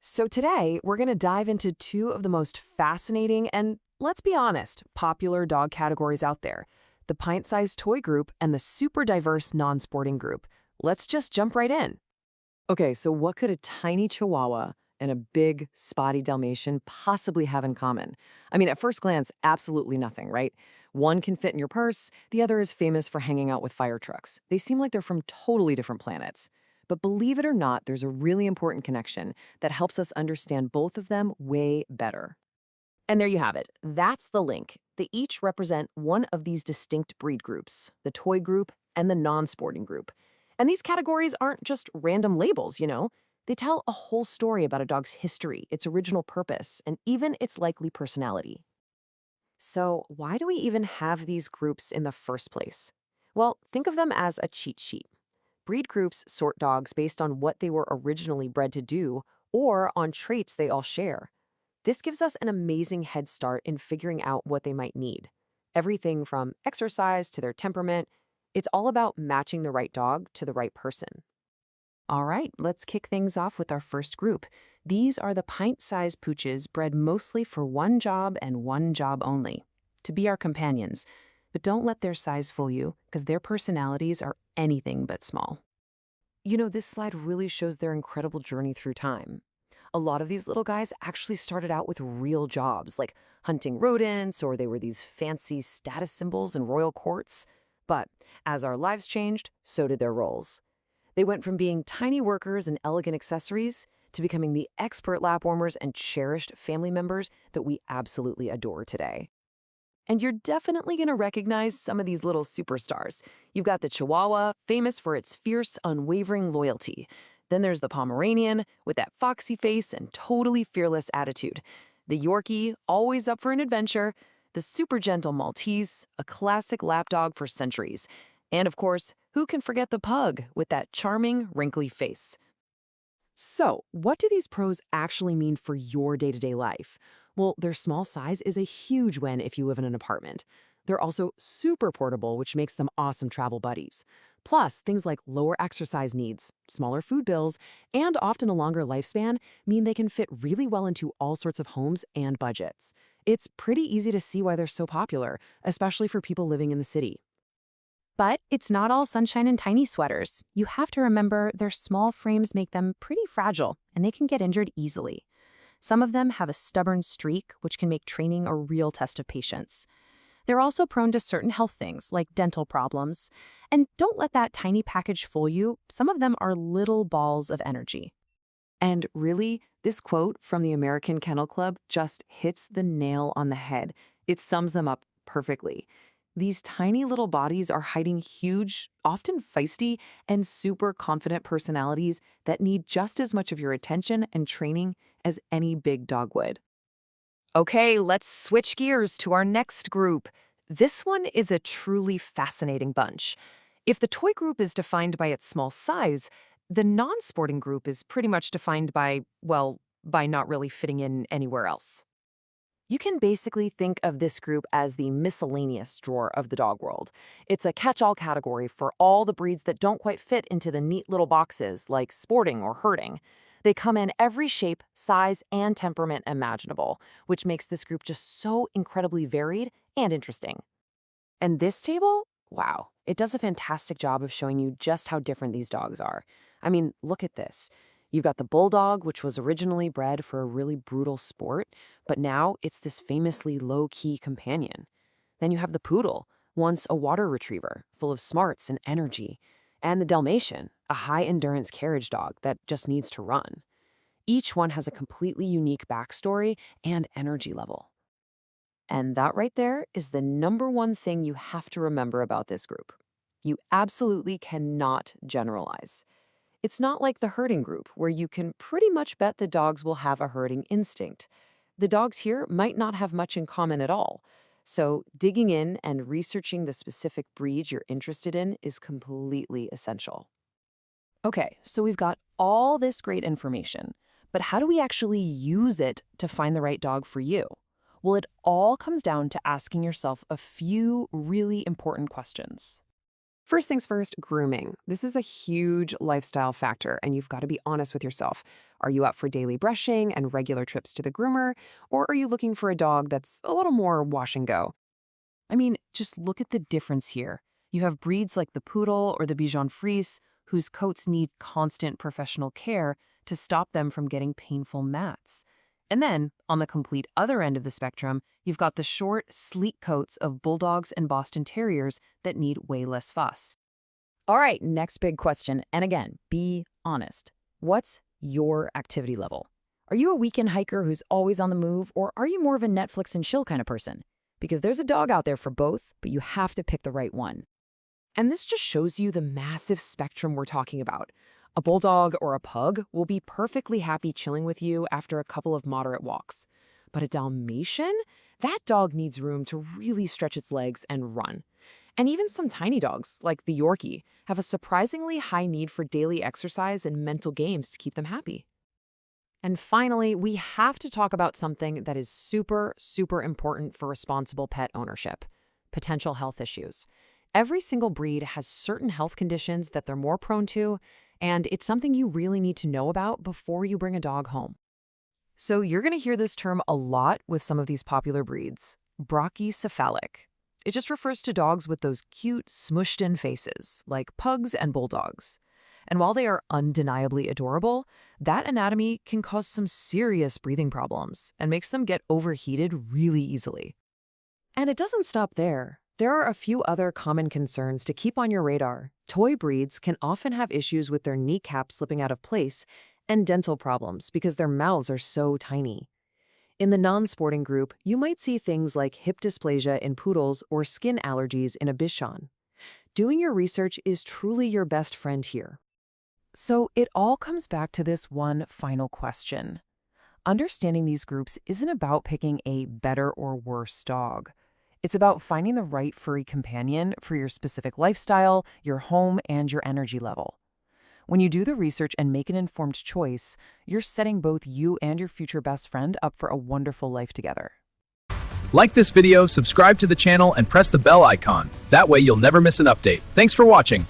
So today, we're going to dive into two of the most fascinating and, let's be honest, popular dog categories out there, the pint-sized toy group and the super diverse non-sporting group. Let's just jump right in. Okay, so what could a tiny Chihuahua and a big, spotty Dalmatian possibly have in common? I mean, at first glance, absolutely nothing, right? One can fit in your purse, the other is famous for hanging out with fire trucks. They seem like they're from totally different planets. But believe it or not, there's a really important connection that helps us understand both of them way better. And there you have it. That's the link. They each represent one of these distinct breed groups, the toy group and the non-sporting group. And these categories aren't just random labels, you know? They tell a whole story about a dog's history, its original purpose, and even its likely personality. So, why do we even have these groups in the first place? Well, think of them as a cheat sheet. Breed groups sort dogs based on what they were originally bred to do or on traits they all share. This gives us an amazing head start in figuring out what they might need. Everything from exercise to their temperament, it's all about matching the right dog to the right person. All right, let's kick things off with our first group. These are the pint-sized pooches bred mostly for one job and one job only, to be our companions. But don't let their size fool you, because their personalities are anything but small. You know, this slide really shows their incredible journey through time. A lot of these little guys actually started out with real jobs, like hunting rodents, or they were these fancy status symbols in royal courts. But as our lives changed, so did their roles. They went from being tiny workers and elegant accessories to becoming the expert lap warmers and cherished family members that we absolutely adore today. And you're definitely going to recognize some of these little superstars. You've got the Chihuahua, famous for its fierce, unwavering loyalty. Then there's the Pomeranian, with that foxy face and totally fearless attitude. The Yorkie, always up for an adventure. The super gentle Maltese, a classic lapdog for centuries. And of course, who can forget the Pug, with that charming, wrinkly face? So, what do these pros actually mean for your day-to-day life? Well, their small size is a huge win if you live in an apartment. They're also super portable, which makes them awesome travel buddies. Plus, things like lower exercise needs, smaller food bills, and often a longer lifespan mean they can fit really well into all sorts of homes and budgets. It's pretty easy to see why they're so popular, especially for people living in the city. But it's not all sunshine and tiny sweaters. You have to remember their small frames make them pretty fragile, and they can get injured easily. Some of them have a stubborn streak, which can make training a real test of patience. They're also prone to certain health things, like dental problems. And don't let that tiny package fool you. Some of them are little balls of energy. And really, this quote from the American Kennel Club just hits the nail on the head. It sums them up perfectly. These tiny little bodies are hiding huge, often feisty, and super confident personalities that need just as much of your attention and training as any big dog would. Okay, let's switch gears to our next group. This one is a truly fascinating bunch. If the toy group is defined by its small size, the non-sporting group is pretty much defined by, well, by not really fitting in anywhere else. You can basically think of this group as the miscellaneous drawer of the dog world. It's a catch-all category for all the breeds that don't quite fit into the neat little boxes like sporting or herding. They come in every shape, size, and temperament imaginable, which makes this group just so incredibly varied and interesting. And this table? Wow, it does a fantastic job of showing you just how different these dogs are. I mean, look at this. You've got the Bulldog, which was originally bred for a really brutal sport, but now it's this famously low-key companion. Then you have the Poodle, once a water retriever, full of smarts and energy. And the Dalmatian, a high-endurance carriage dog that just needs to run. Each one has a completely unique backstory and energy level. And that right there is the number one thing you have to remember about this group. You absolutely cannot generalize. It's not like the herding group, where you can pretty much bet the dogs will have a herding instinct. The dogs here might not have much in common at all. So digging in and researching the specific breed you're interested in is completely essential. Okay, so we've got all this great information, but how do we actually use it to find the right dog for you? Well, it all comes down to asking yourself a few really important questions. First things first, grooming. This is a huge lifestyle factor, and you've got to be honest with yourself. Are you up for daily brushing and regular trips to the groomer, or are you looking for a dog that's a little more wash and go? I mean, just look at the difference here. You have breeds like the Poodle or the Bichon Frise, whose coats need constant professional care to stop them from getting painful mats. And then, on the complete other end of the spectrum, you've got the short, sleek coats of Bulldogs and Boston Terriers that need way less fuss. All right, next big question. And again, be honest. What's your activity level? Are you a weekend hiker who's always on the move, or are you more of a Netflix and chill kind of person? Because there's a dog out there for both, but you have to pick the right one. And this just shows you the massive spectrum we're talking about. A bulldog or a pug will be perfectly happy chilling with you after a couple of moderate walks. But a Dalmatian? That dog needs room to really stretch its legs and run. And even some tiny dogs, like the Yorkie, have a surprisingly high need for daily exercise and mental games to keep them happy. And finally, we have to talk about something that is super, super important for responsible pet ownership: potential health issues. Every single breed has certain health conditions that they're more prone to, and it's something you really need to know about before you bring a dog home. So you're going to hear this term a lot with some of these popular breeds: brachycephalic. It just refers to dogs with those cute, smushed-in faces, like pugs and bulldogs. And while they are undeniably adorable, that anatomy can cause some serious breathing problems and makes them get overheated really easily. And it doesn't stop there. There are a few other common concerns to keep on your radar. Toy breeds can often have issues with their kneecap slipping out of place and dental problems because their mouths are so tiny. In the non-sporting group, you might see things like hip dysplasia in poodles or skin allergies in a Bichon. Doing your research is truly your best friend here. So it all comes back to this one final question. Understanding these groups isn't about picking a better or worse dog. It's about finding the right furry companion for your specific lifestyle, your home, and your energy level. When you do the research and make an informed choice, you're setting both you and your future best friend up for a wonderful life together. Like this video, subscribe to the channel, and press the bell icon. That way you'll never miss an update. Thanks for watching.